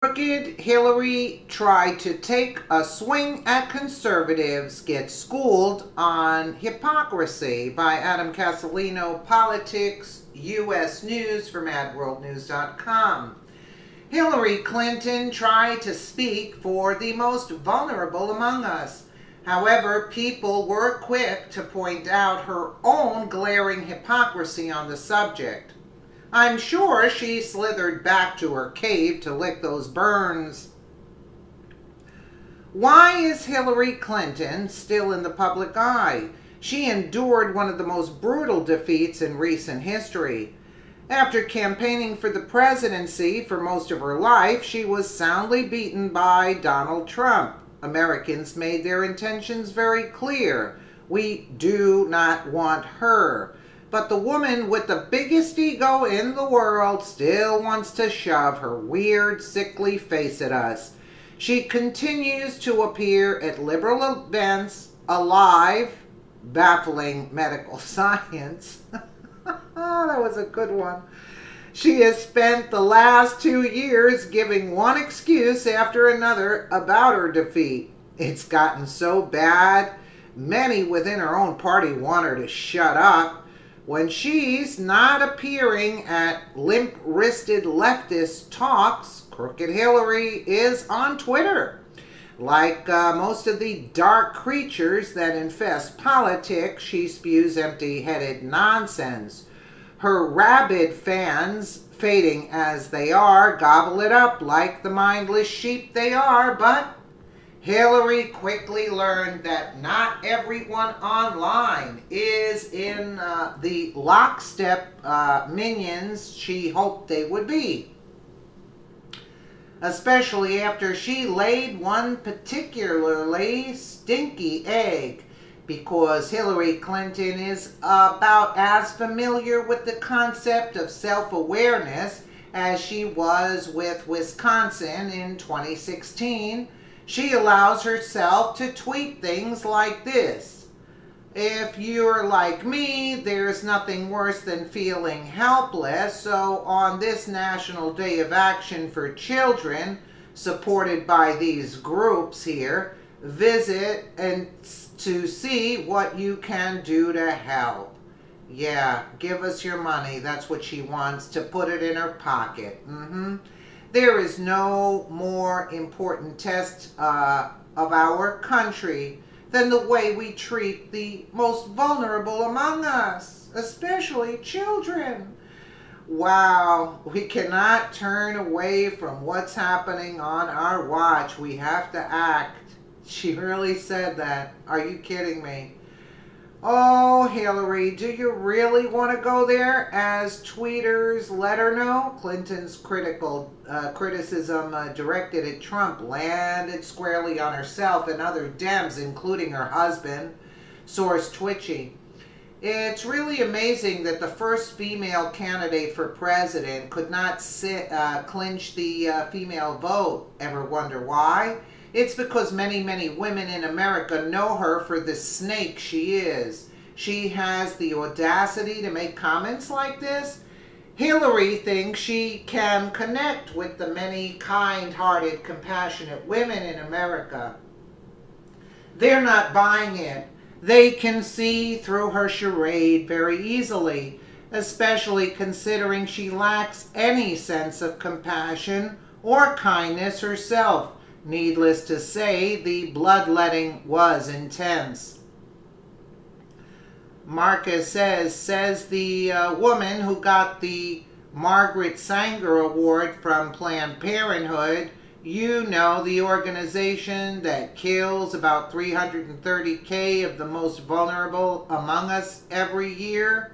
Crooked Hillary tried to take a swing at conservatives, get schooled on hypocrisy by Adam Castellino, Politics, U.S. News from AdWorldNews.com. Hillary Clinton tried to speak for the most vulnerable among us. However, people were quick to point out her own glaring hypocrisy on the subject. I'm sure she slithered back to her cave to lick those burns. Why is Hillary Clinton still in the public eye? She endured one of the most brutal defeats in recent history. After campaigning for the presidency for most of her life, she was soundly beaten by Donald Trump. Americans made their intentions very clear. We do not want her. But the woman with the biggest ego in the world still wants to shove her weird, sickly face at us. She continues to appear at liberal events, alive, baffling medical science. That was a good one. She has spent the last 2 years giving one excuse after another about her defeat. It's gotten so bad, many within her own party want her to shut up. When she's not appearing at limp-wristed leftist talks, Crooked Hillary is on Twitter. Like most of the dark creatures that infest politics, she spews empty-headed nonsense. Her rabid fans, fading as they are, gobble it up like the mindless sheep they are, but Hillary quickly learned that not everyone online is in the lockstep minions she hoped they would be. Especially after she laid one particularly stinky egg, because Hillary Clinton is about as familiar with the concept of self-awareness as she was with Wisconsin in 2016. She allows herself to tweet things like this: if you're like me, there's nothing worse than feeling helpless, so on this National Day of Action for Children, supported by these groups here, visit and to see what you can do to help. Yeah, give us your money. That's what she wants, to put it in her pocket. There is no more important test of our country than the way we treat the most vulnerable among us, especially children. Wow, we cannot turn away from what's happening on our watch. We have to act. She really said that. Are you kidding me? Oh, Hillary, do you really want to go there? As tweeters let her know, Clinton's criticism directed at Trump landed squarely on herself and other Dems, including her husband, source Twitchy. It's really amazing that the first female candidate for president could not clinch the female vote. Ever wonder why? It's because many, many women in America know her for the snake she is. She has the audacity to make comments like this. Hillary thinks she can connect with the many kind-hearted, compassionate women in America. They're not buying it. They can see through her charade very easily, especially considering she lacks any sense of compassion or kindness herself. Needless to say, the bloodletting was intense. Marcus says the woman who got the Margaret Sanger Award from Planned Parenthood, you know, the organization that kills about 330,000 of the most vulnerable among us every year.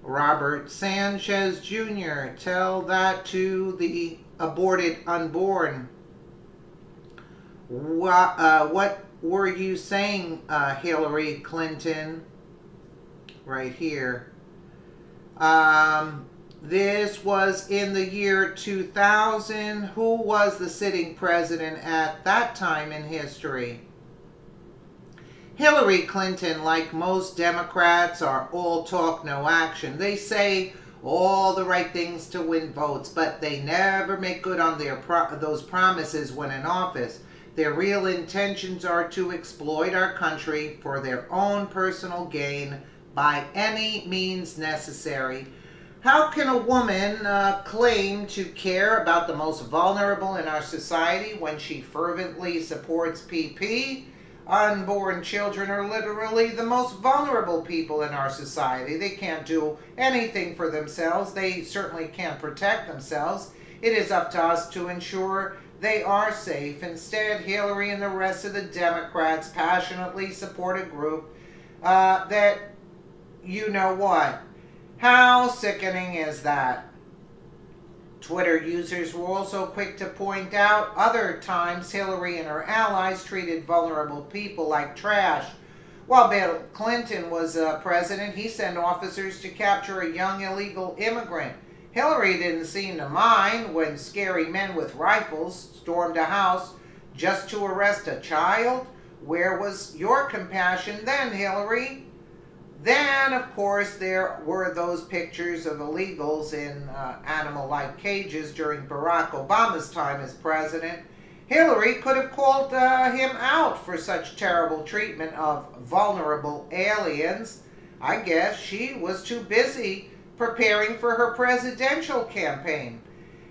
Robert Sanchez Jr., tell that to the aborted unborn. What were you saying, Hillary Clinton? Right here. This was in the year 2000. Who was the sitting president at that time in history? Hillary Clinton, like most Democrats, are all talk, no action. They say all the right things to win votes, but they never make good on those promises when in office. Their real intentions are to exploit our country for their own personal gain by any means necessary. How can a woman claim to care about the most vulnerable in our society when she fervently supports PP? Unborn children are literally the most vulnerable people in our society. They can't do anything for themselves. They certainly can't protect themselves. It is up to us to ensure they are safe. Instead, Hillary and the rest of the Democrats passionately support a group that, you know what? How sickening is that? Twitter users were also quick to point out other times Hillary and her allies treated vulnerable people like trash. While Bill Clinton was president, he sent officers to capture a young illegal immigrant. Hillary didn't seem to mind when scary men with rifles stormed a house just to arrest a child. Where was your compassion then, Hillary? Then, of course, there were those pictures of illegals in animal-like cages during Barack Obama's time as president. Hillary could have called him out for such terrible treatment of vulnerable aliens. I guess she was too busy preparing for her presidential campaign.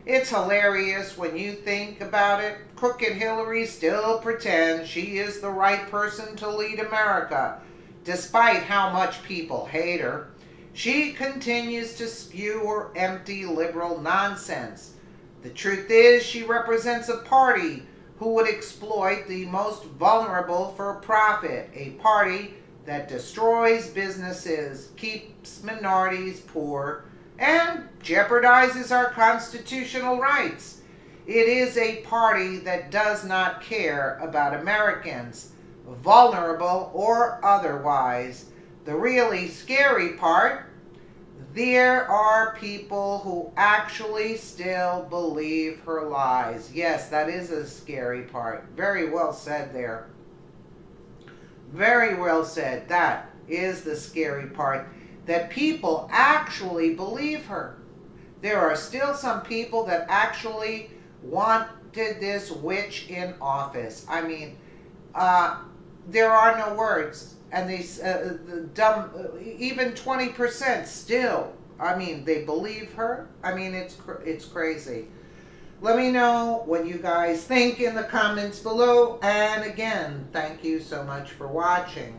It's hilarious when you think about it. Crooked Hillary still pretends she is the right person to lead America. Despite how much people hate her, she continues to spew her empty liberal nonsense. The truth is, she represents a party who would exploit the most vulnerable for profit, a party that destroys businesses, keeps minorities poor, and jeopardizes our constitutional rights. It is a party that does not care about Americans, vulnerable or otherwise. The really scary part, there are people who actually still believe her lies. Yes, that is a scary part. Very well said there. Very well said. That is the scary part, that people actually believe her. There are still some people that actually wanted this witch in office. I mean, there are no words, and even 20% still. I mean, they believe her. I mean, it's crazy. Let me know what you guys think in the comments below, and again, thank you so much for watching.